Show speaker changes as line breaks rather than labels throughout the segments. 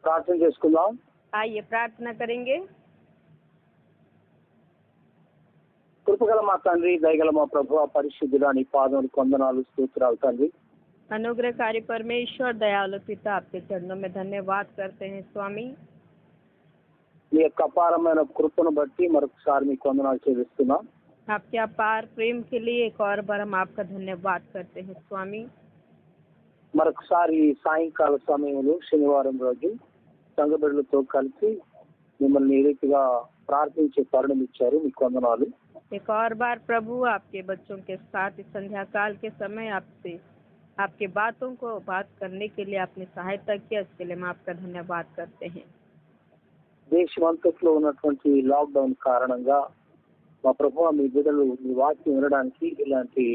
ప్రార్థన చేసుకుందాం.
आइए प्रार्थना करेंगे।
కృపగల మా తండ్రి, దయగల మా ప్రభువా, పరిశుద్ధుడా, నీ పాదములకు వందనాలు, స్తోత్రాలు తండ్రి.
अनुग्रहकारी परमेश्वर दयालु पिता, आपके चरणों में धन्यवाद करते हैं स्वामी।
నీ యొక్క అపారమైన కృపను బట్టి మరొకసారి మీకు వందనాలు చెల్లిస్తున్నాం.
आपके अपार प्रेम के लिए एक और बार हम आपका धन्यवाद करते हैं स्वामी।
మరొకసారి ఈ సాయంకాల సమయంలో శనివారం రోజు సంఘ బిడ్డలతో కలిసి మిమ్మల్ని ఈ రీతిగా ప్రార్థించే తరుణం ఇచ్చారు. మీకు వందనాలు.
एक और बार प्रभु आपके बच्चों के साथ इस संध्या काल के समय आपसे आपके बातों को बात करने के लिए आपने सहायता किया, इसके लिए हम आपका धन्यवाद करते हैं।
దేశమంతట్లో ఉన్నటువంటి లాక్డౌన్ కారణంగా మా ప్రభువా, మీ బిడ్డలు మీ వాక్యం వినడానికి ఇలాంటి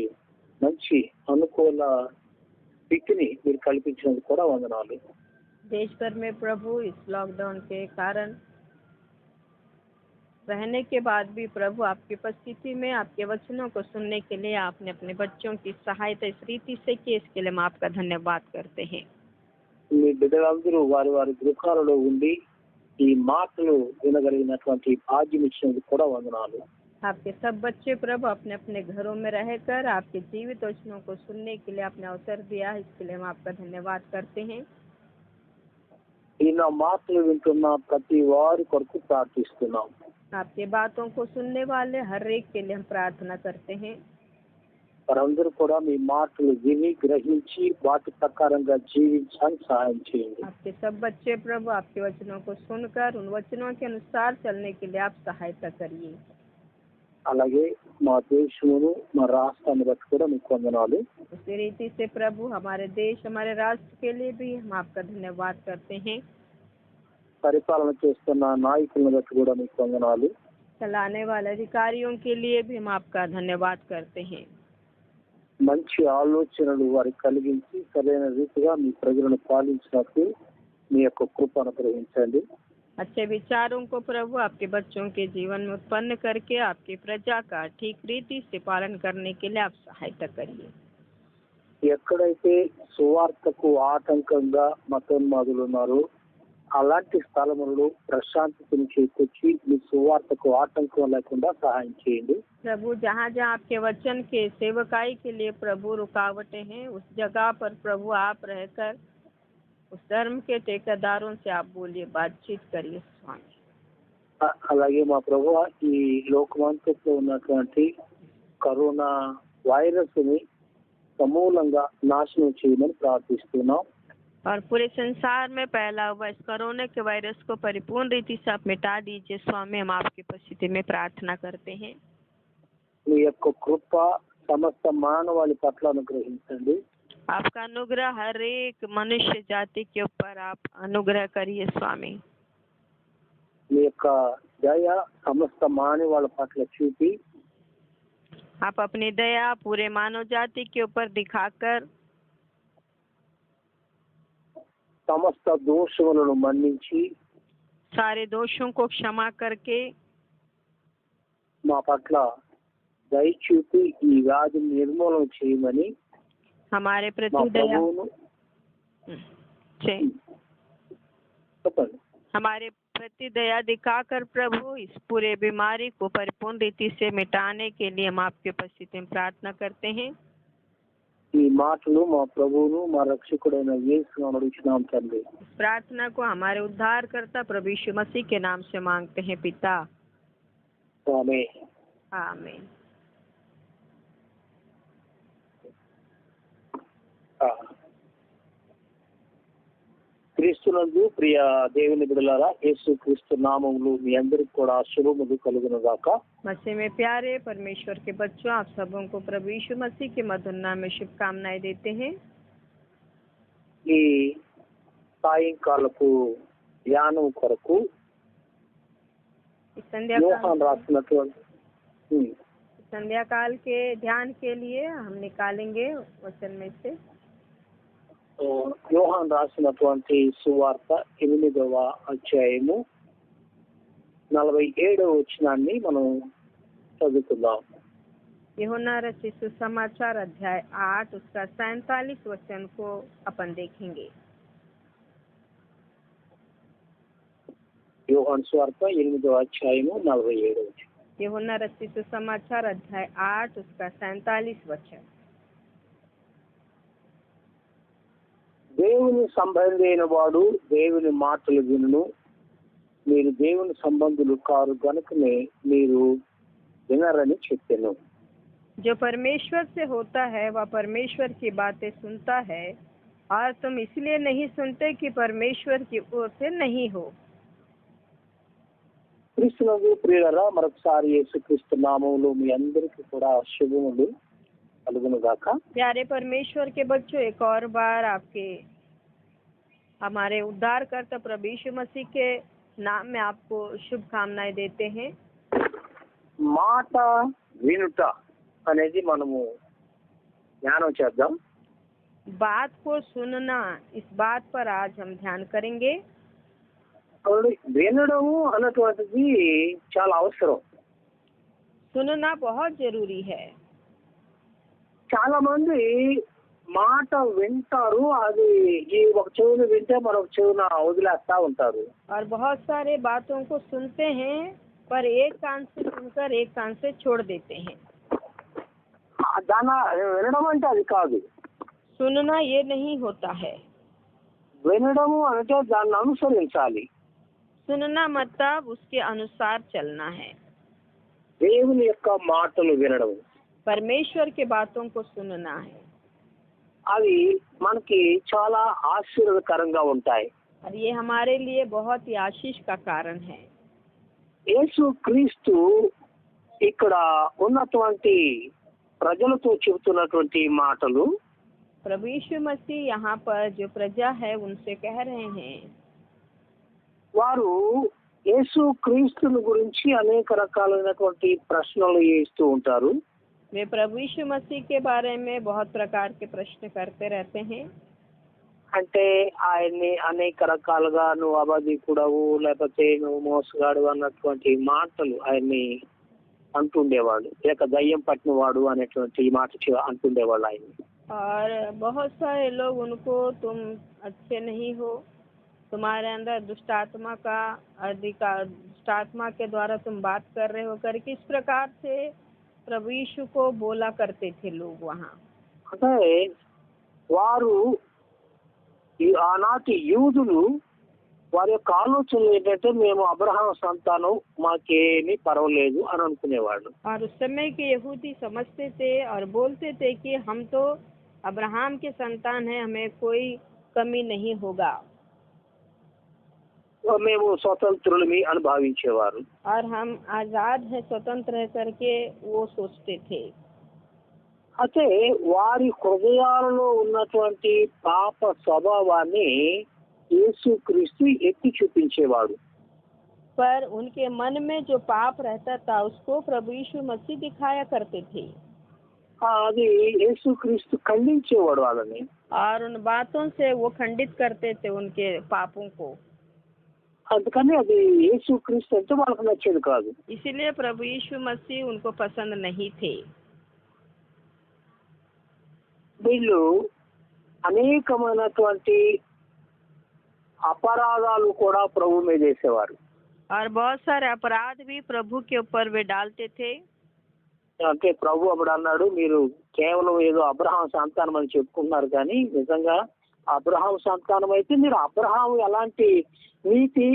మంచి అనుకూల స్థితిని మీరు కల్పించినందుకు కూడా వందనాలు.
देश भर में प्रभु इस लॉकडाउन के कारण रहने के बाद भी प्रभु आपकी उपस्थिति में आपके वचनों को सुनने के लिए आपने अपने बच्चों की सहायता इस रीति से की, इसके लिए हम आपका धन्यवाद करते हैं।
మీ బిడ్డలందరూ వారి వారి గృహాలలో ఉండి ఈ మాటలు వినగలిగినటువంటి భాగ్యం ఇచ్చినందుకు కూడా వందనాలు.
आपके सब बच्चे प्रभु अपने अपने घरों में रहकर आपके जीवित वचनों को सुनने के लिए आपने अवसर दिया है, इसके लिए हम आपका धन्यवाद करते हैं।
ఈ నా మాటలు వింటున్న ప్రతి వారి కొరకు ప్రార్థిస్తున్నాం.
आपके बातों को सुनने वाले हर एक के लिए हम प्रार्थना करते हैं।
వారందరూ కూడా మీ మాటలు విని గ్రహించి వాటి ప్రకారంగా జీవించడానికి సహాయం చేయండి.
आपके सब बच्चे प्रभु आपके वचनों को सुनकर उन वचनों के अनुसार चलने के लिए आप सहायता करिए।
అలాగే మా దేశమును మా రాష్ట్రాన్ని బట్టి కూడా మీకు వందనాలు.
उसी रीति से प्रभु हमारे देश हमारे राष्ट्र के लिए भी हम आपका धन्यवाद करते हैं।
పరిపాలన చేస్తున్న నాయకులను బట్టి కూడా మీకు వందనాలు.
चलाने वाले अधिकारियों के लिए भी हम आपका धन्यवाद करते हैं।
మంచి ఆలోచనలు వారికి కలిగించి సరైన రీతిగా మీ ప్రజలను పాలించినట్టు మీ యొక్క కృప అనుగ్రహించండి.
अच्छे विचारों को प्रभु आपके बच्चों के जीवन में उत्पन्न करके आपकी प्रजा का ठीक रीति से पालन करने के लिए आप सहायता करिए।
ఎక్కడైతే సువార్తకు ఆటంకంగా మతోన్మాదులు ఉన్నారో అలాంటి స్థలములలో ప్రశాంతతను చేకూర్చి మీ సువార్తకు ఆటంకం లేకుండా సహాయం చేయండి.
प्रभु जहाँ जहाँ आपके वचन के सेवकाई के लिए प्रभु रुकावटें हैं, उस जगह पर प्रभु आप रहकर उस धर्म के ठेकेदारों से आप बोलिए, बातचीत करिए स्वामी।
అలాగే మా ప్రభువా, ఈ లోకమంతట్లో ఉన్నటువంటి కరోనా వైరస్ ని సమూలంగా నాశనం చేయమని ప్రార్థిస్తున్నాం.
और पूरे संसार में फैला हुआ इस कोरोना के वायरस को परिपूर्ण रीति से आप मिटा दीजिए स्वामी, हम आपकी उपस्थिति में प्रार्थना करते हैं।
మీ యొక్క కృప సమస్త మానవాళి పట్ల అనుగ్రహించండి.
आपका अनुग्रह हर एक मनुष्य जाति के ऊपर आप अनुग्रह करिए स्वामी।
మీ యొక్క దయ సమస్త మానవాళి పట్ల చూపి
आप अपनी दया पूरे मानव जाति के ऊपर दिखाकर
సమస్త దోషములను మన్నించి
सारे दोषों को क्षमा करके
మా పట్ల దయ చూపి ఈ వ్యాధి నిర్మూలన చేయమని
हमारे
మా
प्रति दया
ప్రభువును చెప్పండి.
हमारे प्रति दया दिखाकर प्रभु इस पूरे बीमारी को परिपूर्ण रीति से मिटाने के लिए हम आपकी उपस्थिति में प्रार्थना करते हैं।
ఈ మాటలు మా ప్రభువును మా రక్షకుడైన యేసు అడుగుచున్నాం తండ్రి.
इस प्रार्थना को हमारे उद्धारकर्ता प्रभु यीशु मसीह के नाम से मांगते हैं पिता,
ఆమేన్.
आमीन।
క్రీస్తునందు ప్రియ దేవుని బిడ్డలారా, యేసు క్రీస్తు నామములో మీ అందరికి కూడా శుభములు కలుగును గాక.
मसीह में प्यारे परमेश्वर के बच्चों, आप सबों को प्रभु यीशु मसीह के मधुर नाम में शुभकामनाएं देते हैं।
ఈ సాయంకాలపు ధ్యానం కొరకు
इस संध्या
యోహాను రాసినటువంటి
काल के ध्यान के लिए हम निकालेंगे वचन में से
యోహాను రాసినటువంటి సువార్త 8వ అధ్యాయము 47వ వచనాన్ని మనం చదువుకుందాం.
यूहन्ना रचित सुसमाचार अध्याय 8 उसका 47 वचन को अपन देखेंगे।
యోహాను సువార్త 8వ అధ్యాయము 47వ వచనం.
यूहन्ना रचित सुसमाचार अध्याय 8 उसका 47 वचन।
దేవుని సంబంధి అయిన వాడు దేవుని మాటలు వినును, మీరు దేవుని సంబంధులు కారు గనుకనే మీరు వినరని చెప్పాను.
जो परमेश्वर से होता है वह परमेश्वर की बातें सुनता है, और तुम इसलिए नहीं सुनते कि परमेश्वर की ओर से नहीं हो।
క్రీస్తునందు ప్రియులారా, మరొకసారి యేసుక్రీస్తు నామములో మీ అందరికీ కూడా శుభములు కలుగును గాక.
प्यारे परमेश्वर के बच्चों, एक और बार आपके हमारे उद्धारकर्ता प्रभु यीशु मसीह के नाम में आपको शुभकामनाएं देते हैं।
మాట వినుట అనేది మనము ధ్యానం చేద్దాం.
बात को सुनना, इस बात पर आज हम ध्यान करेंगे।
వినడము అన్నటువంటిది చాలా అవసరం.
सुनना बहुत जरूरी है।
చాలా మంది మాట వింటారు, అది ఈ ఒక చెవులు వింటే మరొక చెవున వదిలేస్తా ఉంటారు.
और बहुत सारे बातों को सुनते हैं, पर एक कान से सुनकर एक कान से छोड़ देते हैं।
దాని వినడం అంటే అది కాదు.
सुनना ये नहीं होता है।
వినడము అంటే దాన్ని అనుసరించాలి.
सुनना मतलब उसके अनुसार चलना है।
దేవుని యొక్క మాటలు వినడం,
परमेश्वर के बातों को सुनना है,
అవి మనకి చాలా ఆశీర్వాదకరంగా ఉంటాయి.
और ये हमारे लिए बहुत ही आशीष का कारण है।
యేసు క్రీస్తు ఇక్కడ ఉన్నటువంటి ప్రజలతో చెబుతున్నటువంటి మాటలు,
प्रभु यीशु मसीह यहाँ पर जो प्रजा है उनसे कह रहे हैं।
వారు యేసు క్రీస్తుని గురించి అనేక రకాలైనటువంటి ప్రశ్నలు వేస్తూ ఉంటారు.
वे प्रभु यीशु मसीह के बारे में बहुत प्रकार के प्रश्न करते रहते हैं।
అంటే ఆయన్ని అనేక రకాలుగా నువ్వు అబద్ధికుడవు, లేకపోతే నువ్వు మోసగాడు అన్నటువంటి మాటలు ఆయన్ని అంటుండేవాడు. లేక దయ్యం పట్టిన వాడు అనేటువంటి మాట అంటుండేవాళ్ళు ఆయన్ని.
और बहुत सारे लोग उनको तुम अच्छे नहीं हो, तुम्हारे अंदर दुष्ट आत्मा का अधिकार, दुष्ट आत्मा के द्वारा तुम बात कर रहे हो करके इस प्रकार से प्रभु यीशु को बोला करते थे लोग वहाँ।
అంటే వారు ఆనాటి యూదులు వారి యొక్క ఆలోచనలు ఏంటంటే మేము అబ్రహాం సంతానం, మాకేమీ పర్వాలేదు అని అనుకునేవాళ్ళు.
और उस समय के यहूदी समझते थे और बोलते थे कि हम तो अब्राहम के संतान हैं, हमें कोई कमी नहीं होगा।
మేము స్వతంత్రులమి అని భావించేవారు.
और हम आजाद हैं, स्वतंत्र है करके वो सोचते थे।
అయితే వారి హృదయాలలో ఉన్నటువంటి పాప స్వభావాన్ని యేసుక్రీస్తు ఎత్తి చూపించేవాడు.
पर उनके मन में जो पाप रहता था उसको प्रभु यीशु मसीह दिखाया करते थे।
అది యేసుక్రీస్తు ఖండించేవాడు వాళ్ళని.
और उन बातों से वो खंडित करते थे उनके पापों को।
అందుకని అది యేసుక్రీస్తు అంటే వాళ్ళకి నచ్చేది కాదు.
इसीलिए प्रभु यीशु मसीह उनको पसंद नहीं थे।
వీళ్ళు అనేకమైనటువంటి అపరాధాలు కూడా ప్రభు మీద చేసేవారు.
और बहुत सारे अपराध भी प्रभु के ऊपर वे डालते थे।
అంటే ప్రభు అప్పుడు అన్నాడు, మీరు కేవలం ఏదో అబ్రహాం సంతానం అని చెప్పుకుంటున్నారు, కానీ నిజంగా అబ్రహాం సంతానం అయితే మీరు అబ్రహాం ఎలాంటి నీతి,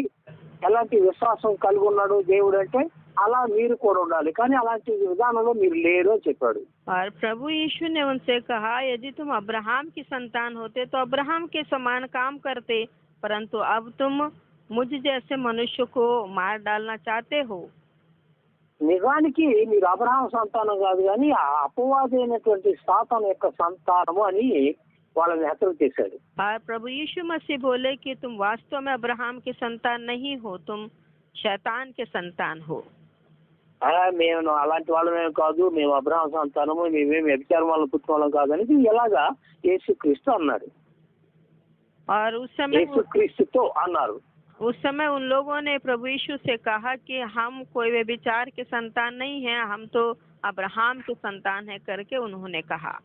ఎలాంటి విశ్వాసం కలిగి ఉన్నాడు దేవుడు అంటే అలా మీరు కూడా ఉండాలి, కానీ అలాంటి విధానంలో మీరు లేరు అని చెప్పాడు.
और प्रभु यीशु ने उनसे कहा, यदि तुम अब्राहम की संतान होते तो अब्राहम के समान काम करते, परंतु अब तुम मुझ जैसे मनुष्य को मार डालना चाहते हो।
నిజానికి మీరు అబ్రహాం సంతానం కాదు, కానీ ఆ అపవాది అయినటువంటి సాతాను యొక్క సంతానము అని వాళ్ళని హెచ్చరిక చేశాడు.
और प्रभु यीशु मसीह बोले कि तुम वास्तव में अब्राहम के संतान नहीं हो, तुम शैतान के संतान हो।
మేము అలాంటి వాళ్ళమేం కాదు, మేము అబ్రహాం సంతానము, మేమేమి వ్యభిచారం వాళ్ళ పుట్టిన వాళ్ళం కాదని ఎలాగా యేసుక్రీస్తు అన్నాడు.
और
యేసుక్రీస్తుతో అన్నారు.
उस समय उन लोगों ने प्रभु यीशु से कहा कि हम कोई व्यभिचार के संतान नहीं हैं, हम तो अब्राहम के संतान है करके उन्होंने कहा।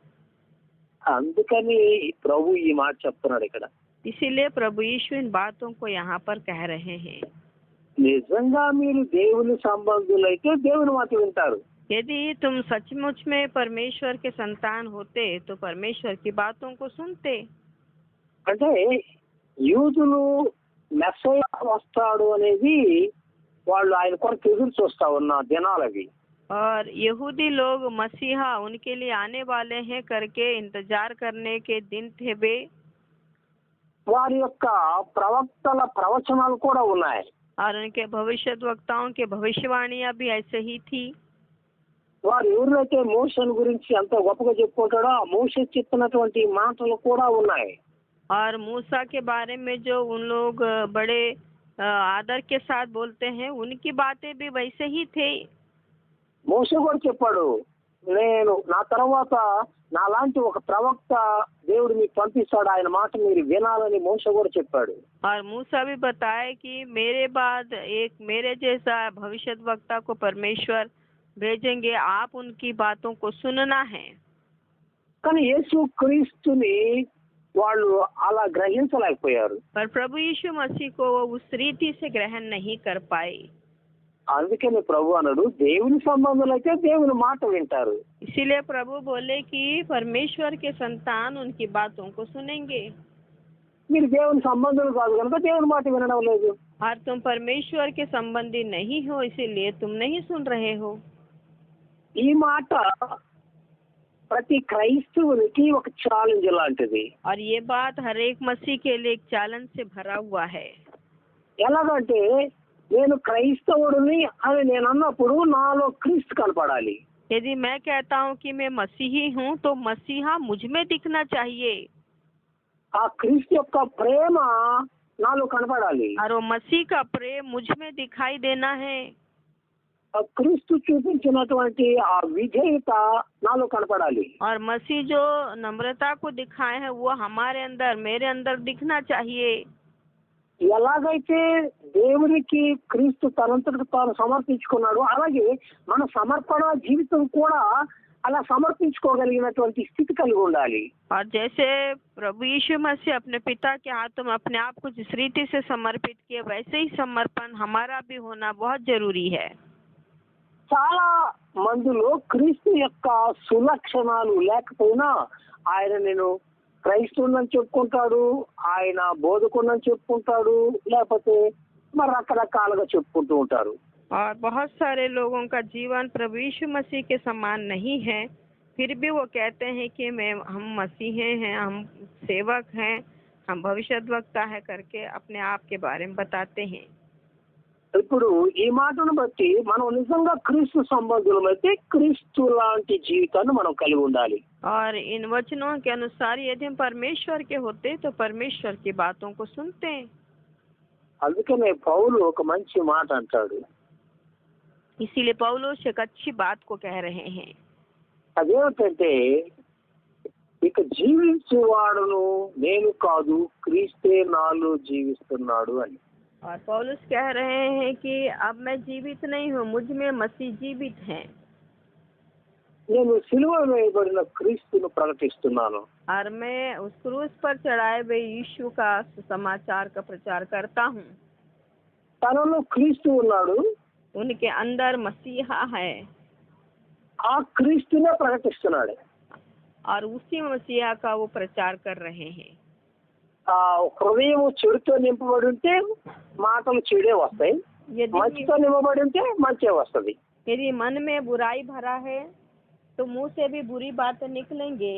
అందుకని ప్రభు ఈ మాట చెప్తున్నాడు ఇక్కడ.
इसीलिए प्रभु यीशु इन बातों को यहाँ पर कह रहे हैं.
నిజంగా మీరు దేవుని సంబంధులైతే దేవుని మాట వింటారు.
यदि तुम सचमुच में परमेश्वर के संतान होते तो परमेश्वर की बातों को सुनते।
అంటే యూదులు మెస్సయ వస్తాడు అనేది వాళ్ళు ఆయన కొరకు ఎదురు చూస్తా ఉన్న దినాలవి.
और यहूदी लोग मसीहा उनके लिए आने वाले हैं करके इंतजार करने के दिन थे वे।
వారి యొక్క ప్రవక్తల ప్రవచనాలు కూడా ఉన్నాయి.
और उनके भविष्यद्वक्ताओं के भविष्यवाणियां भी ऐसे ही थी।
వారు ఎవరైతే మోషన్ గురించి ఎంత గొప్పగా చెప్పుకుంటాడో ఆ మోషే చెప్పినటువంటి మాటలు కూడా ఉన్నాయి.
और मूसा के बारे में जो उन लोग बड़े आदर के साथ बोलते हैं उनकी बातें भी वैसे ही थे।
మోషే కూడా చెప్పాడు, నేను నా తర్వాత నాలాంటి ఒక ప్రవక్త దేవుడు మీకు పంపిస్తాడు, ఆయన మాట మీరు వినాలని మోషే కూడా చెప్పాడు.
और मूसा भी बताया कि मेरे बाद एक मेरे जैसा भविष्यद्वक्ता को परमेश्वर भेजेंगे, आप उनकी बातों को सुनना है।
కానీ యేసు క్రీస్తుని వాళ్ళు అలా గ్రహించలేకపోయారు.
पर प्रभु यीशु मसीह को वो उस रीति से ग्रहण नहीं कर पाए।
అందుకని ప్రభు అన్నాడు, దేవుని సంబంధులైతే దేవుని మాట వింటారు.
इसीलिए प्रभु बोले कि परमेश्वर के संतान उनकी बातों को सुनेंगे।
మీరు దేవుని సంబంధులు కాదు కనుక దేవుని మాట వినడం లేదు.
और तुम परमेश्वर के संबंधी नहीं हो इसीलिए तुम नहीं सुन रहे हो।
ఈ మాట ప్రతి క్రైస్తవునికి ఒక ఛాలెంజ్ లాంటిది.
और ये बात हर एक मसीह के लिए एक चैलेंज से भरा हुआ है।
ఎలాగంటే నేను క్రైస్తవుడిని అని నేను అన్నప్పుడు నాలో క్రీస్తు కనపడాలి.
यदि मैं कहता हूँ कि मैं मसीही हूँ तो मसीहा मुझ में दिखना चाहिए।
ఆ క్రీస్తు యొక్క ప్రేమ నాలో కనపడాలి.
और वो मसीह का प्रेम मुझ में दिखाई देना है।
ఆ క్రీస్తు చూపించినటువంటి ఆ విధేయత నాలో కనపడాలి.
और मसीह जो नम्रता को दिखाए हैं वो हमारे अंदर मेरे अंदर दिखना चाहिए।
ఎలాగైతే దేవునికి క్రీస్తు తనంతటికి తాను సమర్పించుకున్నాడు, అలాగే మన సమర్పణ జీవితం కూడా అలా సమర్పించుకోగలిగినటువంటి స్థితి కలిగి ఉండాలి.
और जैसे प्रभु यीशु मसीह अपने पिता के हाथों में अपने आप को जिस रीति से समर्पित किए वैसे ही समर्पण हमारा भी होना बहुत जरूरी है।
చాలా మందిలో క్రీస్తు యొక్క సులక్షణాలు లేకపోయినా ఆయన నేను క్రైస్తవుని చెప్పుకుంటాడు, ఆయన బోధకుడిని చెప్పుకుంటాడు, లేకపోతే మరి రకరకాలుగా చెప్పుకుంటూ ఉంటారు.
और बहुत सारे लोगों का जीवन प्रभु यीशु मसीह के समान नहीं है, फिर भी वो कहते हैं कि हम मसीह हैं, हम सेवक हैं, हम भविष्यद्वक्ता है करके अपने आप के बारे में बताते हैं।
ఇప్పుడు ఈ మాటను బట్టి మనం నిజంగా క్రీస్తు సంబంధులమైతే క్రీస్తు లాంటి జీవితాన్ని మనం కలిగి ఉండాలి.
और इन वचनों के अनुसार यदि हम परमेश्वर के होते तो परमेश्वर की बातों को सुनते।
అందుకనే పౌలు ఒక మంచి మాట అంటాడు.
इसीलिए पौलुस एक अच्छी बात को कह रहे हैं।
అదేమిటంటే ఇక జీవించువాడును నేను కాదు క్రీస్తే నాలో జీవిస్తున్నాడు అని.
और पौलुस कह रहे हैं कि अब मैं जीवित नहीं हूँ, मुझ में मसीह जीवित है।
నేను సిలువ వేయబడిన క్రీస్తును ప్రకటిస్తున్నాను.
और मैं उस क्रूस पर चढ़ाए हुए यीशु का समाचार का प्रचार करता हूँ।
తనలో క్రీస్తు ఉన్నాడు,
उनके अंदर मसीहा है
ఆ క్రీస్తునే ప్రకటిస్తున్నాడు.
और उसी मसीहा का वो प्रचार कर रहे हैं।
ఆ హృదయం చెడుతో నింపబడి ఉంటే మాటలు చెడే వస్తాయి, మంచితో నింపబడి ఉంటే మంచి వస్తుంది.
यदि मन में बुराई भरा है तो मुंह से भी बुरी बातें निकलेंगे,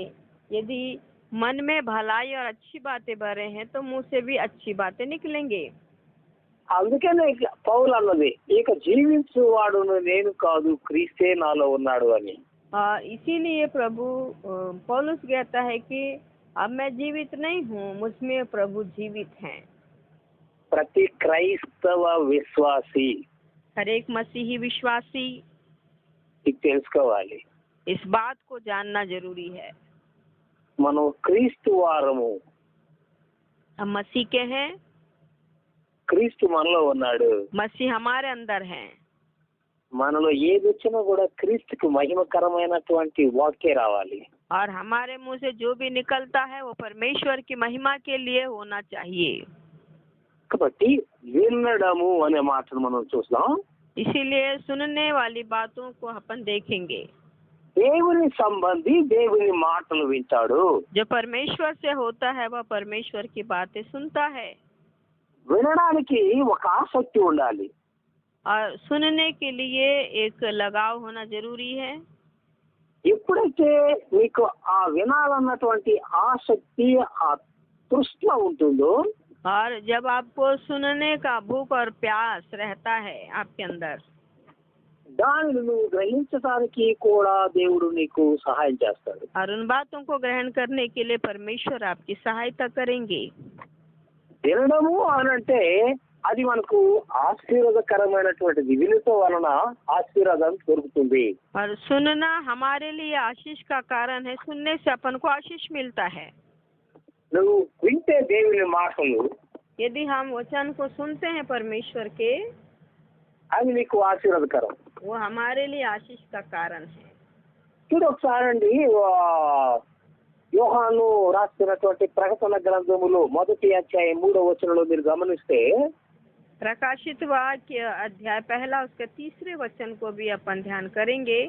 यदि मन में भलाई और अच्छी बातें भरे हैं तो मुंह से भी अच्छी बातें निकलेंगे।
అందుకనే పౌలు అన్నది ఇక జీవించువాడును నేను కాదు క్రీస్తే నాలో ఉన్నాడు అని.
इसीलिए प्रभु पौलुस कहता है कि अब मैं जीवित नहीं हूँ, मुझ में प्रभु जीवित हैं।
ప్రతి క్రైస్తవ విశ్వాసి
हर एक मसीही विश्वासी
ఇది తెలుసుకోవాలి.
इस बात को जानना जरूरी है।
మనం క్రీస్తు వారము,
हम मसीह के हैं,
క్రీస్తు మనలో ఉన్నాడు.
मसीह हमारे अंदर हैं।
మనలో ఏది వచ్చినా కూడా క్రీస్తుకు మహిమకరమైనటువంటి వాక్యే రావాలి.
और हमारे मुंह से जो भी निकलता है वो परमेश्वर की महिमा के लिए होना चाहिए।
కాబట్టి వినడము అనే మాటను మనం చూస్తాం.
इसीलिए सुनने वाली बातों को अपन देखेंगे.
దేవుని సంబంధి దేవుని మాటలు వింటాడు.
जो परमेश्वर से होता है वह परमेश्वर की बातें सुनता है.
వినడానికి ఒక ఆసక్తి ఉండాలి.
और सुनने के लिए एक लगाव होना जरूरी है.
ఎప్పుడైతే మీకు ఆ వినాలన్నటువంటి ఆసక్తి, ఆ తృష్ణ ఉంటుందో,
और जब आपको सुनने का भूख और प्यास रहता है आपके अंदर,
దానిని నువ్వు గ్రహించడానికి కూడా దేవుడు నీకు సహాయం చేస్తాడు.
और उन बातों को ग्रहण करने के लिए परमेश्वर आपकी सहायता करेंगे.
వినడము అనంటే అది మనకు ఆశీర్వాదకరమైనటువంటిది. వినుట వలన ఆశీర్వాదం దొరుకుతుంది.
और सुनना हमारे लिए आशीष का कारण है. सुनने से अपन को आशीष मिलता है.
నువ్వు వింటే దేవుని మాటలు,
यदि हम वचन को सुनते हैं परमेश्वर के,
అవి నీకు ఆశీర్వాదకరం.
वो हमारे लिए आशीष का कारण है.
చూడు ఒకసారి అండి, యోహాను రాసినటువంటి ప్రకటన గ్రంథములో 1వ అధ్యాయం 3వ వచనంలో మీరు గమనిస్తే,
प्रकाशित वाक्य अध्याय 1 उसके 3 वचन को भी अपन ध्यान करेंगे.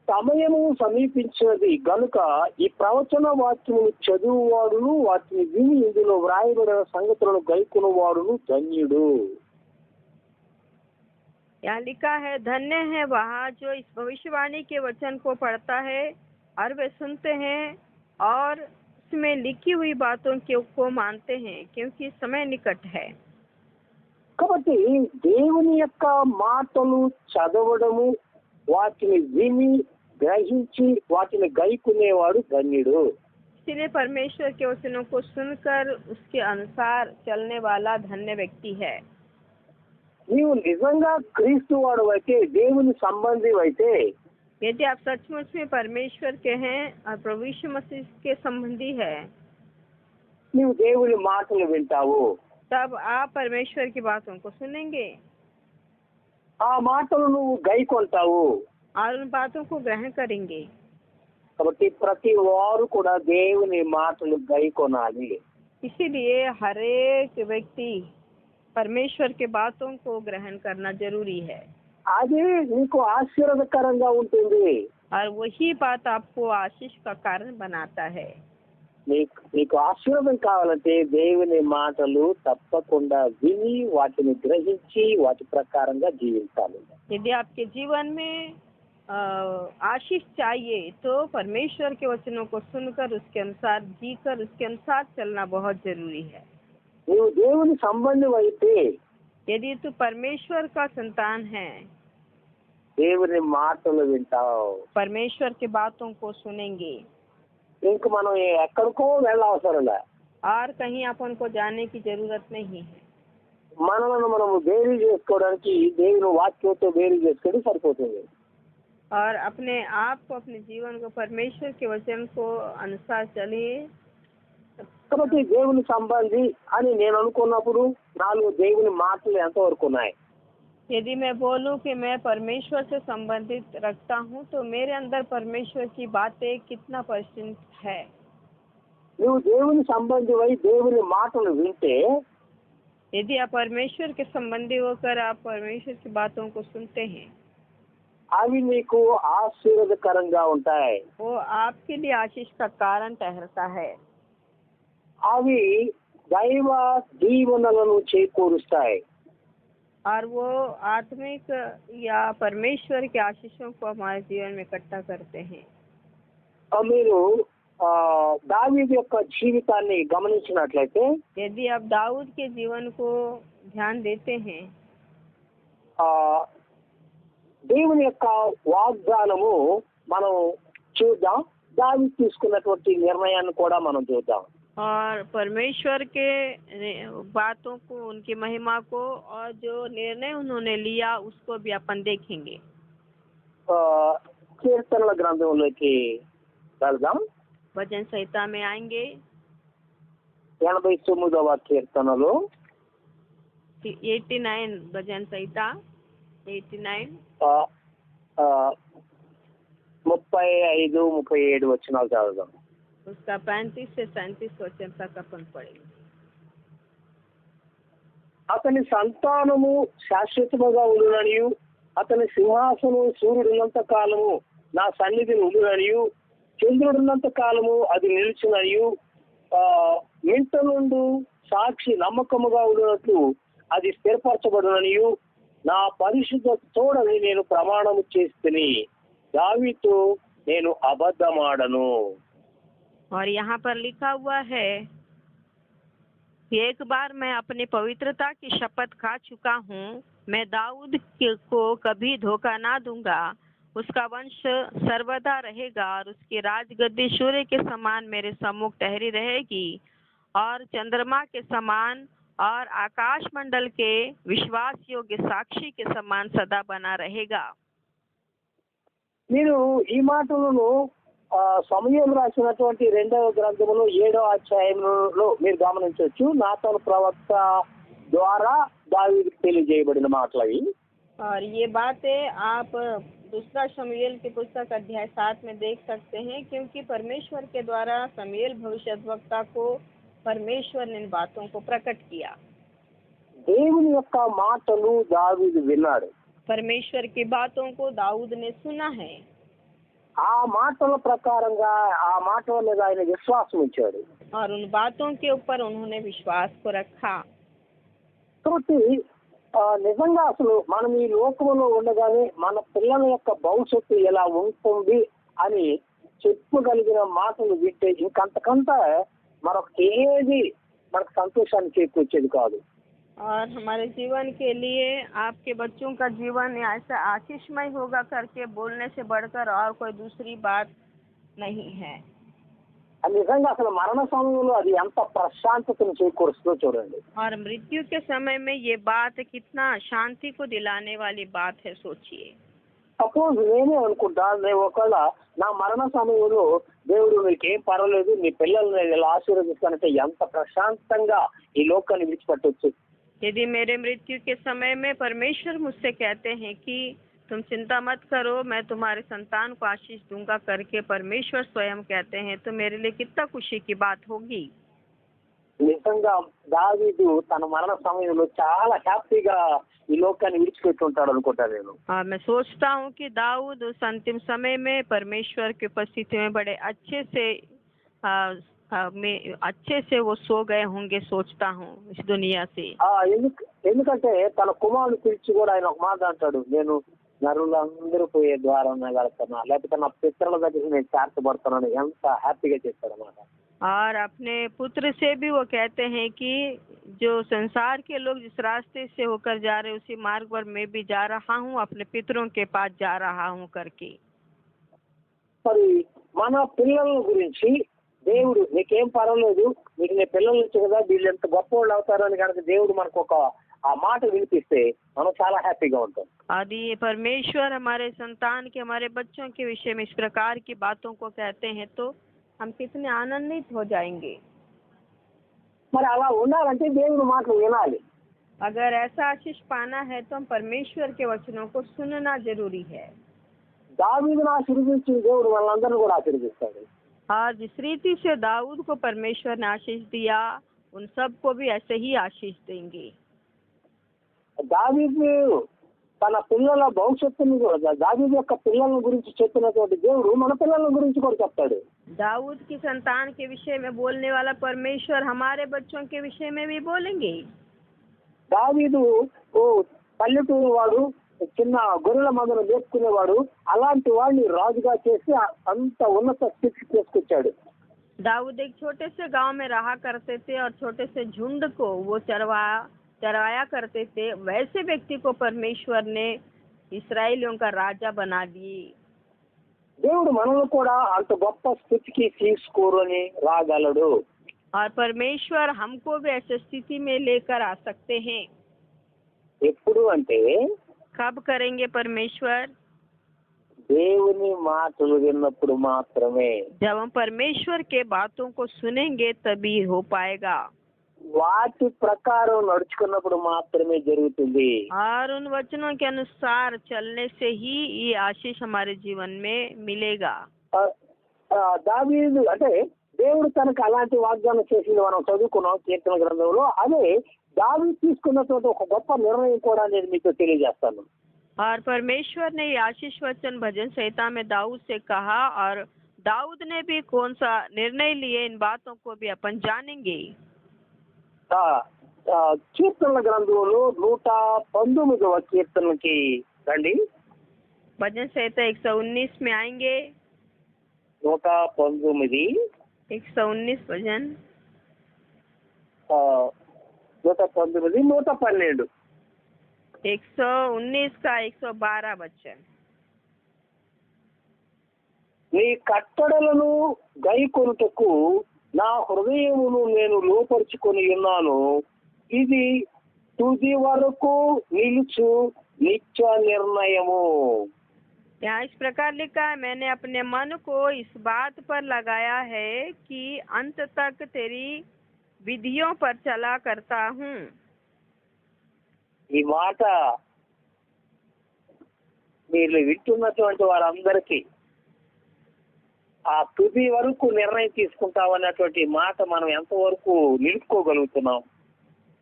సమయము సమీపించినది గనుక ఈ ప్రవచన వాక్యమును చదువువాడును వాటిని విని ఇందులో వ్రాయబడిన సంగతులను గైకొనువాడును ధన్యుడు.
यहाँ लिखा है, धन्य है वह जो इस भविष्यवाणी के वचन को पढ़ता है और वे सुनते हैं और उसमें लिखी हुई बातों को मानते हैं, क्योंकि समय निकट है.
కాబట్టి దేవుని యొక్క మాటలు చదవడము, వాటిని విని గ్రహించి వాటిని గైకునేవాడు ధన్యుడు.
इसलिए परमेश्वर के वचनों को सुनकर उसके अनुसार चलने वाला धन्य व्यक्ति है.
నీవు నిజంగా క్రీస్తు వాడు అయితే, దేవుని సంబంధి అయితే,
यदि आप सचमुच में परमेश्वर के हैं और प्रभु यीशु मसीह के संबंधी है,
నీవు దేవుని మాటలు వింటావు.
तब आप परमेश्वर की बातों को सुनेंगे
ఆ మాటలు నువ్వు గైకొంటావు.
और उन बातों को ग्रहण करेंगे.
కాబట్టి ప్రతి వారు కూడా దేవుని మాటలు గైకొనాలి.
इसीलिए हर एक व्यक्ति परमेश्वर के बातों को ग्रहण करना जरूरी है.
అదే నీకు ఆశీర్వాదకరంగా ఉంటుంది.
और वही बात आपको आशीष का कारण बनाता है.
నీకు ఆశీర్వాదం కావాలంటే దేవుని మాటలు తప్పకుండా విని వాటిని గ్రహించి వాటి ప్రకారంగా జీవించాలి.
यदि आपके जीवन में आशीष चाहिए तो परमेश्वर के वचनों को सुनकर उसके अनुसार जीकर उसके अनुसार चलना बहुत जरूरी है.
నువ్వు దేవుని సంబంధం అయితే,
यदि तू परमेश्वर का संतान है,
దేవుని మాటలు వింటావు.
परमेश्वर की बातों को सुनेंगे.
ఇంక మనం ఎక్కడికో వెళ్ళవసరంలే.
और कहीं अपन को जाने की जरूरत नहीं है.
మనలను మనము వేరు చేసుకోవడానికి దేవుని వాక్యంతో వేరు చేసుకొని సరిపోతుంది.
और अपने आप को, अपने जीवन को परमेश्वर के वचन को अनुसार चलिए.
కాబట్టి దేవుని సంబంధి అని నేను అనుకున్నప్పుడు నాలో దేవుని మాటలు ఎంతవరకు ఉన్నాయి?
यदि मैं बोलूं कि मैं परमेश्वर से संबंधित रखता हूं, तो मेरे अंदर परमेश्वर की बातें कितना % है?
నువ్వు దేవుని సంబంధి అయి దేవుని మాటలు వింటే,
यदि आप परमेश्वर के संबंधी होकर आप परमेश्वर की बातों को सुनते हैं,
అవి నీకు ఆశీర్వాదకరంగా ఉంటాయి.
वो आपके लिए आशीष का कारण ठहरता है.
అవి దైవ దీవెనలను చేకూరుస్తాయి.
और वो आत्मिक या परमेश्वर के आशीषों को हमारे जीवन में इकट्ठा करते हैं.
మీరు దావీదు యొక్క జీవితాన్ని గమనించినట్లయితే,
यदि आप दाऊद के जीवन को ध्यान देते हैं,
దేవుని యొక్క వాగ్దానము మనం చూద్దాం. దావీదు తీసుకున్నటువంటి నిర్ణయాన్ని కూడా మనం చూద్దాం.
और परमेश्वर के बातों को, उनकी महिमा को और जो निर्णय उन्होंने लिया उसको भी अपन देखेंगे.
కీర్తనల గ్రంథంలోకి వెళ్దాం.
भजन संहिता में आएंगे.
89వ కీర్తనలో
89 भजन संहिता 89
35-37 వచనాలు చదువుదాం.
उसका 35 से 37 वचन तक अपन पढ़ेंगे।
అతని సంతానము శాశ్వతముగా ఉండుననియు అతని సింహాసనం సూర్యుడున్నంత కాలము నా సన్నిధిని ఉండుననియు చంద్రుడున్నంత కాలము అది నిలుచుననియు ఇంట నుండి సాక్షి నమ్మకముగా ఉండినట్లు అది స్థిరపరచబడుననియు నా పరిశుద్ధ తోడని నేను ప్రమాణము చేస్తుని దావీదుతో నేను అబద్ధమాడను।
और यहाँ पर लिखा हुआ है, एक बार मैं अपनी पवित्रता की शपथ खा चुका हूँ, मैं दाऊद को कभी धोखा ना दूंगा। उसका वंश सर्वदा रहेगा और उसकी राजगद्दी सूर्य के समान मेरे सम्मुख ठहरी रहेगी और चंद्रमा के समान और आकाश मंडल के विश्वास योग्य साक्षी के समान सदा बना रहेगा।
నేను ఈ మాటలను సమయం రాసినటువంటి 2వ గ్రంథములో 7వ అధ్యాయంలో మీరు గమనించవచ్చు। నాతాను ప్రవక్త ద్వారా దావీదుకు తెలియజేయబడిన మాటలు అవి।
और ये बातें आप दूसरा शमूएल की पुस्तक अध्याय 7 में देख सकते हैं, क्योंकि परमेश्वर के द्वारा शमूएल भविष्यद्वक्ता को परमेश्वर ने इन बातों को प्रकट किया।
దేవుని యొక్క మాటలు దావీదు విన్నాడు।
परमेश्वर की बातों को दाऊद ने सुना है।
ఆ మాటల ప్రకారంగా ఆ మాటల మీద ఆయన విశ్వాసం ఉంచాడు।
और उन बातों के ऊपर उन्होंने विश्वास को रखा।
కాబట్టి నిజంగా అసలు మనం ఈ లోకంలో ఉండగానే మన పిల్లల యొక్క భవిష్యత్తు ఎలా ఉంటుంది అని చెప్పగలిగిన మాటలు వింటే ఇంకంతకంత మరొకటి ఏది మనకు సంతోషాన్ని చేకూర్చేది కాదు।
और हमारे जीवन के लिए आपके बच्चों का जीवन ऐसा आशीषमय होगा करके बोलने से बढ़कर और कोई दूसरी बात नहीं है।
అది నిజంగా అసలు మరణ సమయంలో అది ఎంత ప్రశాంతతను చేకూరుస్తుందో చూడండి।
और मृत्यु के समय में ये बात कितना शांति को दिलाने वाली बात है, सोचिए।
సపోజ్ నేనే అనుకుంటా, నేను ఒకవేళ నా మరణ సమయంలో దేవుడు నీకేం పర్వాలేదు, నీ పిల్లల్ని ఇలా ఆశీర్వదిస్తానంటే ఎంత ప్రశాంతంగా ఈ లోకాన్ని విడిచిపెట్టవచ్చు।
यदि मेरे मृत्यु के समय में परमेश्वर मुझसे कहते हैं कि तुम चिंता मत करो, मैं तुम्हारे संतान को आशीष दूंगा करके परमेश्वर स्वयं कहते हैं, तो मेरे लिए कितना खुशी की बात होगी।
నిజంగా దావీదు తన మరణ సమయంలో చాలా హ్యాపీగా ఈ లోకాన్ని విడిచిపెట్టి ఉంటాడు అనుకుంటా నేను।
हाँ, मैं सोचता हूँ कि दाऊद उस अंतिम समय में परमेश्वर की उपस्थिति में बड़े अच्छे से वो सो गए होंगे, सोचता हूँ इस दुनिया से।
ఎందుకంటే తన కుమారుని పిలిచి కూడా ఆయన ఒక మాట అంటాడు, నేను నరులందరూ పోయే ద్వారం వెళ్తున్నా, లేకపోతే నా పితరుల దగ్గర నేను చేర్చబడుతున్నాను, ఎంత హ్యాపీగా చేస్తాడు అన్నమాట।
और अपने पुत्र से भी वो कहते हैं कि जो संसार के लोग जिस रास्ते से होकर जा रहे उसी मार्ग पर मैं भी जा रहा हूँ, अपने पितरों के पास जा रहा हूँ करके।
మరి మన పిల్లల గురించి దేవుడు నీకేం పర్వాలేదు, నీకు నీ పిల్లలు నుంచి కదా, వీళ్ళు ఎంత గొప్ప వాళ్ళు అవుతారు అని కనుక దేవుడు మనకు ఒక ఆ మాట వినిపిస్తే మనం చాలా హ్యాపీగా ఉంటాం।
यदि परमेश्वर हमारे संतान के, हमारे बच्चों के विषय में इस प्रकार की बातों को कहते हैं तो हम कितने आनंदित हो जाएंगे।
మరి అలా ఉండాలంటే దేవుని మాటలు వినాలి।
अगर ऐसा आशीष पाना है तो हम परमेश्वर के वचनों को सुनना जरूरी है।
దావీదును ఆశీర్వదించిన దేవుడు వాళ్ళందరినీ కూడా ఆశీర్వదిస్తాడు।
और जिस रीति से दाऊद को परमेश्वर ने आशीष दिया, उन सब को भी ऐसे ही आशीष देंगे।
దావీదు తన పిల్లల భవిష్యత్తుని కూడా, దావీదు యొక్క పిల్లల గురించి చెప్పినటువంటి దేవుడు మన పిల్లల గురించి కూడా చెప్తాడు।
दाऊद की संतान के विषय में बोलने वाला परमेश्वर हमारे बच्चों के विषय में भी बोलेंगे।
దావీదు పల్లెటూరు వాడు, చిన్న గొర్రెల మందను మేపుకునేవాడు, అలాంటి వాడిని రాజుగా చేసి అంత ఉన్నత స్థితికి తీసుకొచ్చాడు।
दाऊद एक छोटे से गांव में रहा करते थे और छोटे से झुंड को वो चरवाया करते थे। वैसे व्यक्ति को परमेश्वर ने इस्राएलियों का राजा बना दिए।
దేవుడు మనల్ని కూడా అంత గొప్ప స్థితికి తీసుకొని రాగలడు।
और परमेश्वर हमको भी ऐसी स्थिति में लेकर आ सकते हैं।
ఎప్పుడు అంటే
कब करेंगे परमेश्वर?
దేవుని మాటలు విన్నప్పుడు మాత్రమే।
जब हम परमेश्वर के बातों को सुनेंगे तभी हो पाएगा।
వాటి ప్రకారం నడుచుకున్నప్పుడు మాత్రమే జరుగుతుంది।
और उन वचनों के अनुसार चलने से ही ये आशीष हमारे जीवन में मिलेगा।
దావీదు అంటే దేవుడు తనకు అలాంటి వాగ్దానం చేసింది మనం చదువుకున్నాం కీర్తన గ్రంథంలో. అదే దావీదు తీసుకున్నటువంటి ఒక గొప్ప నిర్ణయం కూడా అనేది మీకు తెలియజేస్తాను.
और परमेश्वर ने ये आशीष वचन भजन संहिता में दाऊद से कहा और दाऊद ने भी कौन सा निर्णय लिए, इन बातों को भी अपन जानेंगे।
ఆ, ఆ, కీర్తనల గ్రంథంలో 119వ కీర్తనకి రండి.
भजन संहिता 119 में आएंगे।
119
119 भजन
119 112
119 का 112 वचन।
నీ కట్టడలను గైకొనుటకు నా హృదయమును నేను లోపరుచుకొని ఉన్నాను, ఇది తుది వరకు నిలుచు నిత్య నిర్ణయము.
यहाँ इस प्रकार लिखा है, मैंने अपने मन को इस बात पर लगाया है कि अंत तक तेरी विधियों पर चला करता हूँ।
ఈ మాట మీరు వింటున్నటువంటి వారందరికీ ఆ తుది వరకు నిర్ణయం తీసుకుంటామన్నటువంటి మాట మనం ఎంతవరకు నిలుపుకోగలుగుతున్నాం?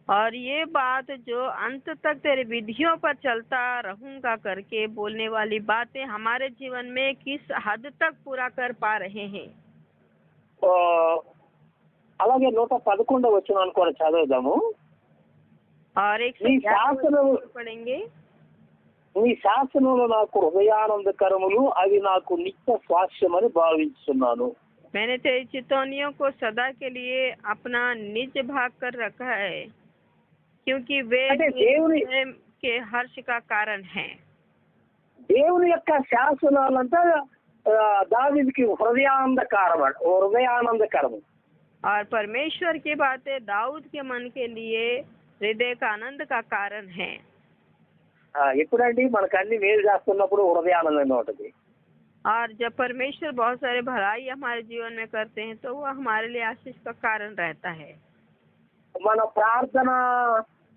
और ये बात जो अंत तक तेरी विधियों पर चलता रहूंगा करके बोलने वाली बातें हमारे जीवन में किस हद तक पूरा कर पा रहे हैं।
ఆ, అలాగే 111వ వచనాన్ని కూడా చదువుదాము.
और
నీ శాసనము
पढ़ेंगे।
నీ శాసనములు నాకు హృదయానందకరములు, అవి నాకు నిత్య స్వాస్యమని భావించున్నాను.
मैंने तेरी चितौनियों को सदा के लिए अपना निज भाग कर रखा है, क्योंकि वे
అంటే దేవుని
के हर्ष का कारण है।
దేవుని యొక్క శాసనాలంతా దావీదుకి హృదయానందకరము.
और परमेश्वर की बातें दाऊद के मन के लिए हृदय का आनंद का कारण है।
ఎప్పుడండి మనకు అన్ని మేలు చేస్తున్నప్పుడు హృదయానందంగా ఉంటుంది.
और जब परमेश्वर बहुत सारे भलाई हमारे जीवन में करते हैं तो वो हमारे लिए आशीष का कारण रहता है।
మన ప్రార్థన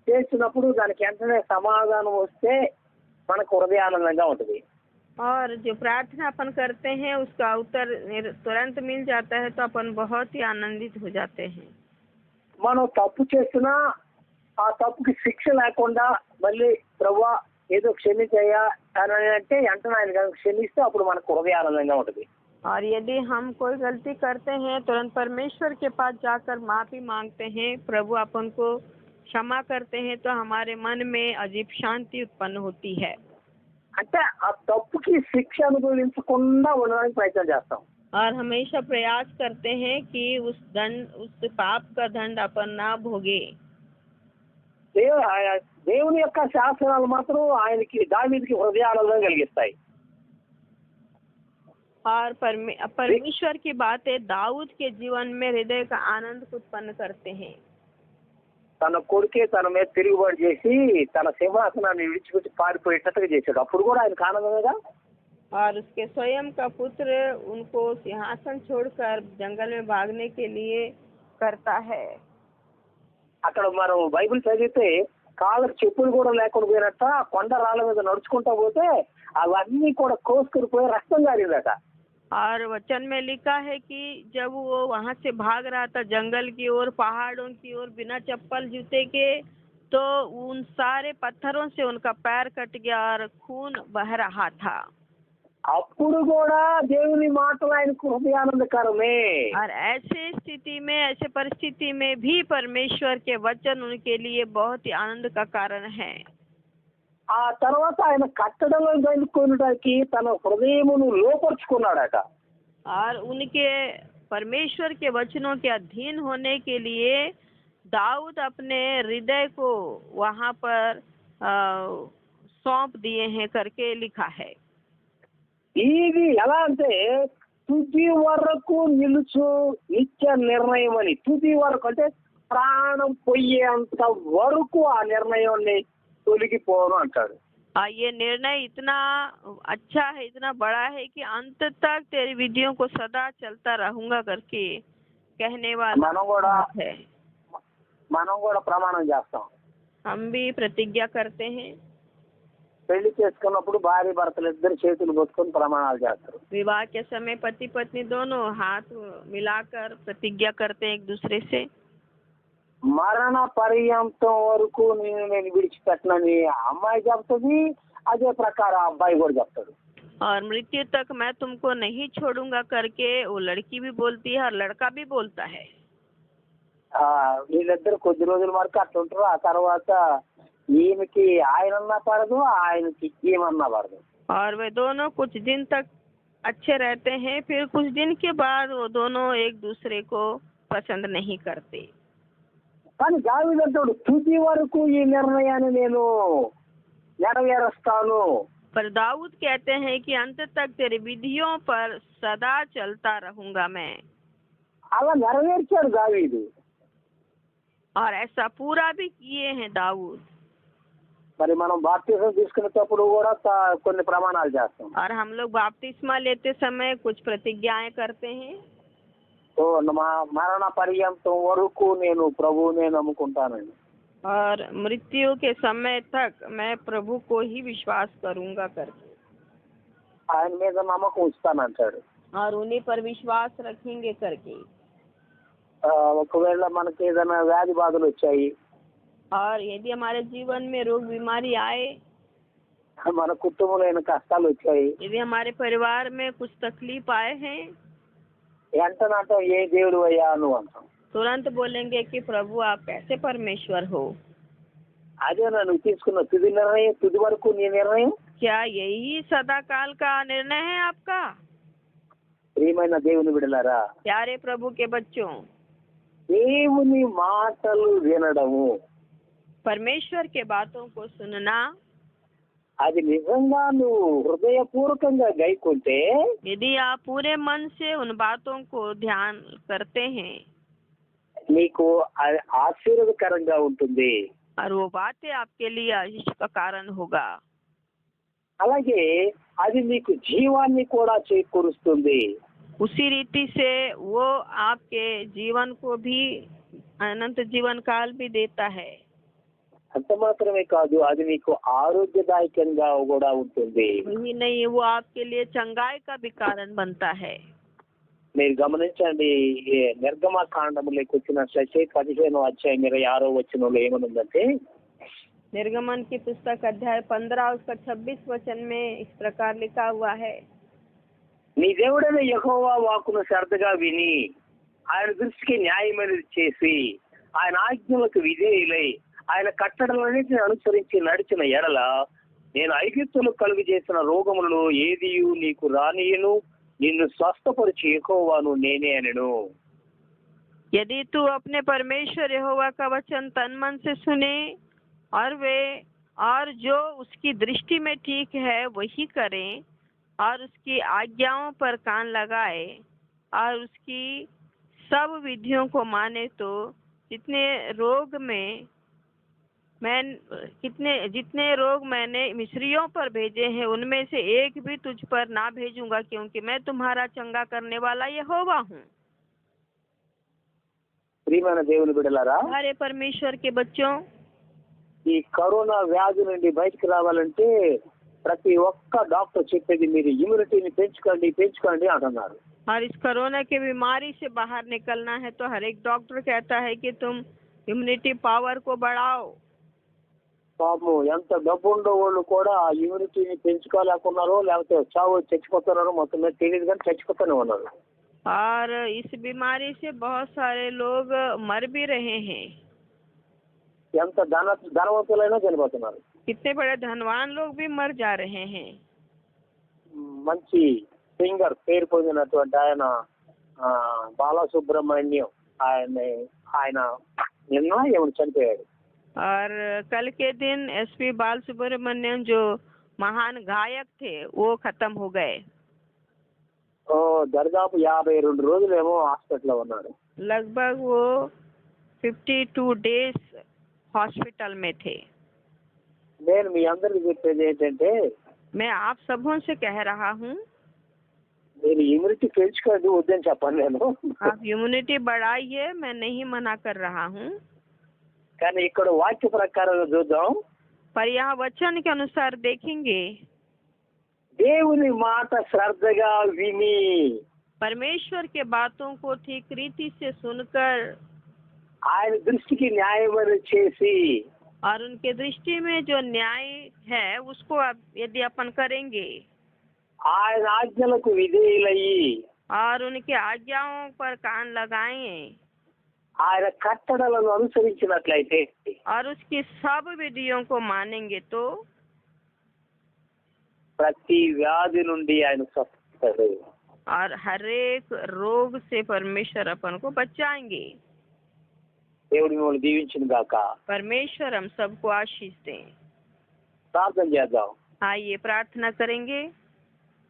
చేసినప్పుడు దానికి వెంటనే సమాధానం వస్తే మనకు హృదయానందంగా ఉంటుంది.
और जो प्रार्थना अपन करते हैं उसका उत्तर तुरंत मिल जाता है तो अपन बहुत ही आनंदित हो जाते हैं।
మనం తప్పు చేసినా ఆ తప్పుకి శిక్ష లేకుండా మళ్ళీ ప్రభువా ఏదో క్షమించయ్యా అని అంటే వెంటనే ఆయన కనుక క్షమిస్తే అప్పుడు మనకు హృదయానందంగా ఉంటుంది.
और यदि हम कोई गलती करते हैं तुरंत परमेश्वर के पास जाकर माफी मांगते हैं, प्रभु अपन को क्षमा करते हैं, तो हमारे मन में अजीब शांति उत्पन्न होती है।
అంటే ఆ తప్పుకి శిక్ష అనుభవించకుండా ఉండడానికి ప్రయత్నం చేస్తాం.
और हमेशा प्रयास करते हैं कि उस पाप का दंड अपन ना भोगे।
దేవుని యొక్క శాసనాలు మాత్రం ఆయనకి దావీదుకి హృదయానందం కలిగిస్తాయి.
और परमेश्वर की बातें दाऊद के जीवन में हृदय का आनंद उत्पन्न करते हैं।
తన కొడుకే తన మీద తిరుగుబాటు చేసి తన సింహాసనాన్ని విడిచిపెట్టి పారిపోయేటట్టుగా చేశాడు, అప్పుడు కూడా ఆయనకు ఆనందమేగా.
और उसके स्वयं का पुत्र उनको सिंहासन छोड़कर जंगल में भागने के लिए करता है।
అక్కడ మనం బైబిల్ చదివితే కాళ్ళకు చెప్పులు కూడా లేకుండా పోయినట్ట కొండ రాళ్ళ మీద నడుచుకుంటా పోతే అవన్నీ కూడా కోసుకుని పోయి రక్తం గారిందట.
और वचन में लिखा है कि जब वो वहाँ से भाग रहा था जंगल की ओर, पहाड़ों की ओर, बिना चप्पल जूते के, तो उन सारे पत्थरों से उनका पैर कट गया और खून बह रहा था।
అప్పుడు కూడా దేవుని మాటలు ఆయనకు హృదయానందకరమే.
और ऐसे स्थिति में, ऐसे परिस्थिति में भी परमेश्वर के वचन उनके लिए बहुत ही आनंद का कारण है।
ఆ తర్వాత ఆయన కట్టడలను గైకొనడానికి తన హృదయమును లోపరుచుకున్నాడట.
और उनके परमेश्वर के वचनों के अधीन होने के लिए दाऊद अपने हृदय को वहाँ पर सौंप दिए हैं करके लिखा है।
ఇది ఎలా అంటే తుది వరకు నిలుచు నిత్య నిర్ణయం అని. తుది వరకు అంటే ప్రాణం పోయేంత వరకు ఆ నిర్ణయాన్ని తొలగిపోను అంటాడు.
ये निर्णय इतना अच्छा है, इतना बड़ा है कि अंत तक तेरी विधियों को सदा चलता रहूंगा करके कहने वाला है।
మనం కూడా ప్రమాణం చేస్తాం.
हम भी प्रतिज्ञा करते हैं.
పెళ్లి చేసుకున్నప్పుడు భార్య భర్తలు ఇద్దరు చేతులు పట్టుకొని ప్రమాణాలు చేస్తారు.
विवाह के समय पति पत्नी दोनों हाथ मिलाकर प्रतिज्ञा करते हैं एक दूसरे से।
మరణ పర్యంతం వరకు నేను విడిచిపెట్టనని అమ్మాయి చెప్తుంది, అదే ప్రకారం అబ్బాయి కూడా చెప్తాడు.
और मृत्यु तक मैं तुमको नहीं छोड़ूंगा करके वो लड़की भी बोलती है और लड़का भी बोलता है।
వీళ్ళిద్దరు కొద్ది రోజుల వరకు అట్లా ఉంటారు. ఆ తర్వాత ఈమెకి ఆయనన్నా పడదు, ఆయనకి ఈమన్నా పడదు.
और वे दोनों कुछ दिन तक अच्छे रहते हैं, फिर कुछ दिन के बाद वो दोनों एक दूसरे को पसंद नहीं करते।
కానీ దావీదంటాడు తుది వరకు ఈ నిర్ణయాన్ని నేను నెరవేరుస్తాను.
पर दाऊद कहते हैं कि अंत तक तेरी विधियों पर सदा चलता रहूंगा मैं।
అలా నెరవేర్చాడు దావీదు.
और ऐसा पूरा भी किए हैं दाऊद।
మరి మనం బాప్తిజం తీసుకునేటప్పుడు కూడా కొన్ని ప్రమాణాలు చేస్తాం.
और हम लोग बपतिस्मा लेते समय कुछ प्रतिज्ञाएं करते हैं।
సో మా మరణ పర్యంతం వరకు నేను ప్రభువునే నమ్ముకుంటానండి.
और मृत्यु के समय तक मैं प्रभु को ही विश्वास करूंगा करके
ఆయన మీద నమ్మకం ఉంచుతానంటాడు.
और उन्हीं पर विश्वास रखेंगे करके।
ఒకవేళ మనకి ఏదైనా వ్యాధి బాధలు వచ్చాయి,
और यदि हमारे जीवन में रोग बीमारी आए,
మన కుటుంబంలో ఏమైనా కష్టాలు వచ్చాయి,
यदि हमारे परिवार में कुछ तकलीफ आए हैं,
వెంటనే ఏ దేవుడు అయ్యా నువ్వు అంటాం.
तुरंत बोलेंगे कि प्रभु आप कैसे परमेश्वर हो।
అదే నువ్వు తీసుకున్న తుది నిర్ణయం, తుది వరకు నీ నిర్ణయం.
क्या यही सदा काल का निर्णय है आपका?
ప్రియమైన దేవుని బిడ్డలారా,
प्यारे प्रभु के बच्चों,
దేవుని మాటలు వినడము,
परमेश्वर के बातों को सुनना,
అది నిజంగా నువ్వు హృదయపూర్వకంగా గైకుంటే
यदि आप पूरे मन से उन बातों को ध्यान करते हैं,
నీకు అది ఆశీర్వాదకరంగా ఉంటుంది.
और वो बातें आपके लिए आशीष का कारण होगा।
అలాగే అది నీకు జీవాన్ని కూడా చేకూరుస్తుంది.
उसी रीति से वो आपके जीवन को भी अनंत जीवन काल भी देता है।
అంత మాత్రమే కాదు, అది నీకు ఆరోగ్యదాయకంగా కూడా ఉంటుంది.
वही नहीं, वो आपके लिए चंगाई का भी कारण बनता है।
మీరు గమనించండి, ఈ నిర్గమకాండములోకి వచ్చినట్లయితే 15వ అధ్యాయం 26వ వచనంలో ఏమనుందంటే,
निर्गमन की पुस्तक अध्याय 15 उसका 26 वचन में इस प्रकार लिखा हुआ है,
నీ దేవుడైన యెహోవా వాక్కును శ్రద్ధగా విని ఆయన దృష్టికి న్యాయమైనది చేసి ఆయన ఆజ్ఞలకు విధేయులై ఆయన కట్టడలన్నింటిని అనుసరించి నడిచిన ఎడల నేను ఐగుప్తులు కలుగు చేసిన రోగములలో ఏదియు నీకు రానియను, నిన్ను స్వస్థపరిచి యెహోవాను నేనే అనెను.
यदि तू अपने परमेश्वर यहोवा का वचन तन मन से सुने और जो उसकी दृष्टि में ठीक है वही करें और उसकी आज्ञाओं पर कान लगाए और उसकी सब विधियों को माने, तो जितने रोग मैंने मिस्रियों पर भेजे हैं उनमें से एक भी तुझ पर ना भेजूंगा, क्योंकि मैं तुम्हारा चंगा करने वाला यहोवा हूँ।
ప్రియమైన దేవుని బిడ్డలారా,
हमारे परमेश्वर के बच्चों,
ఈ కరోనా వ్యాధి నుండి బయటకు రావాలంటే ప్రతి ఒక్క డాక్టర్ చెప్పేది మీరు ఇమ్యూనిటీని పెంచుకోండి అంటున్నారు.
और इस कोरोना की बीमारी से बाहर निकलना है तो हर एक डॉक्टर कहता है कि तुम इम्यूनिटी पावर को बढ़ाओ।
పాపం ఎంత డబ్బు ఉండో వాళ్ళు కూడా ఆ ఇమ్యూనిటీని పెంచుకోలేకున్నారో, లేకపోతే చావు చచ్చిపోతున్నారో మొత్తం మీద తెలియదు, కానీ చచ్చిపోతూనే ఉన్నారు.
और इस बीमारी से बहुत सारे लोग मर भी रहे हैं।
ఎంత ధనవంతులైనా చనిపోతున్నారు.
कितने बड़े धनवान लोग भी मर जा रहे हैं।
మంచి సింగర్ పేరు పొందినటువంటి ఆయన బాలసుబ్రహ్మణ్యం, ఆయన నిన్న ఏమైనా చనిపోయాడు.
और कल के दिन एसपी बाल सुब्रमण्यम जो महान गायक थे वो खत्म हो गए।
దాదాపు 52 రోజులేమో హాస్పిటల్లో ఉన్నారు.
लगभग वो 52 डेज हॉस्पिटल में थे।
నేను మీ అందరికి చెప్పేది ఏంటంటే,
मैं आप सबों से कह रहा हूँ,
మీరు ఇమ్యూనిటీ పెంచుకోండి, వద్దని చెప్పండి నేను.
आप इम्यूनिटी बढ़ाइए, मैं नहीं मना कर रहा हूँ।
కానీ ఇక్కడ వాక్య ప్రకారం చూద్దాం.
पर यहाँ वचन के अनुसार देखेंगे,
దేవుని మాట శ్రద్ధగా విని
परमेश्वर के बातों को ठीक रीति से सुनकर
ఆయన దృష్టికి న్యాయమని చేసి
और उनके दृष्टि में जो न्याय है उसको यदि अपन करेंगे
ఆయన ఆజ్ఞలకు విధేయులయ్యి
और उनके आज्ञाओं पर कान लगाएं
ఆయన కట్టడలను అనుసరించినట్లయితే
और उसकी सब विधियों को मानेंगे तो
ప్రతి వ్యాధి నుండి ఆయన స్వస్థపడతాడు.
और हर एक रोग से परमेश्वर अपन को बचाएंगे।
దేవుడు మిమ్మల్ని దీవించును గాక.
परमेश्वर हम सबको आशीष दें।
ప్రార్థన చేద్దాం.
आइए प्रार्थना करेंगे।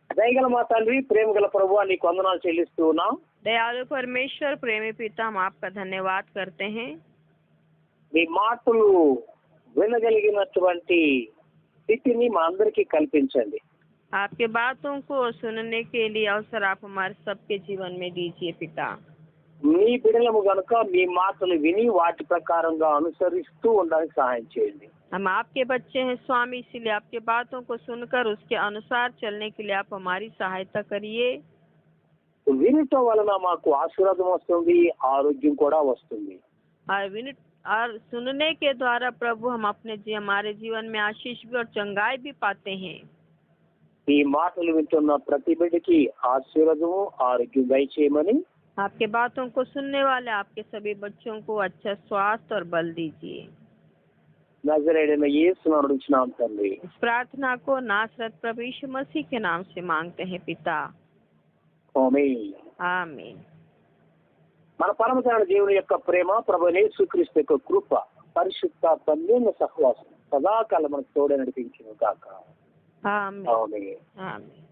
దయగల మా తండ్రి, ప్రేమ గల ప్రభువా, నీకు వందనాలు చెల్లిస్తూ ఉన్నాం.
दयालु परमेश्वर, प्रेमी पिता, हम आपका धन्यवाद करते हैं।
మీ మాటలు వినగలిగినటువంటి స్థితిని మా అందరికీ కల్పించండి.
आपके बातों को सुनने के लिए अवसर आप हमारे सबके जीवन में दीजिए पिता।
మీ బిడ్డలము గనుక మీ మాటలు విని వాటి ప్రకారంగా అనుసరిస్తూ ఉండడానికి సహాయం చేయండి.
हम आपके बच्चे हैं स्वामी, इसीलिए आपके बातों को सुनकर उसके अनुसार चलने के लिए आप हमारी सहायता करिए।
వినటం వలన మాకు ఆశీర్వాదం వస్తుంది, ఆరోగ్యం కూడా వస్తుంది.
और सुनने के द्वारा प्रभु हम हमारे जीवन में आशीष भी और चंगाई भी पाते हैं।
ఈ మాటలు వింటున్న ప్రతి బిడ్డకి ఆశీర్వాదము, ఆరోగ్యం దయచేయమని
आपके बातों को सुनने वाले आपके सभी बच्चों को अच्छा स्वास्थ्य और बल दीजिए।
నజరేయుడైన యేసు నామమున అడుగుచున్నాం తండ్రి.
इस प्रार्थना को नासरत प्रभु यीशु मसीह के नाम से मांगते हैं पिता,
ఆమేన్.
आमीन।
మన పరమ తండ్రి దేవుని యొక్క ప్రేమ, ప్రభు యేసుక్రీస్తు యొక్క కృప, పరిశుద్ధాత్మ అన్యోన్య సహవాసం సదాకాలం మనకు తోడే నడిపించును గాక.
आमीन,
ఆమేన్.
आमीन।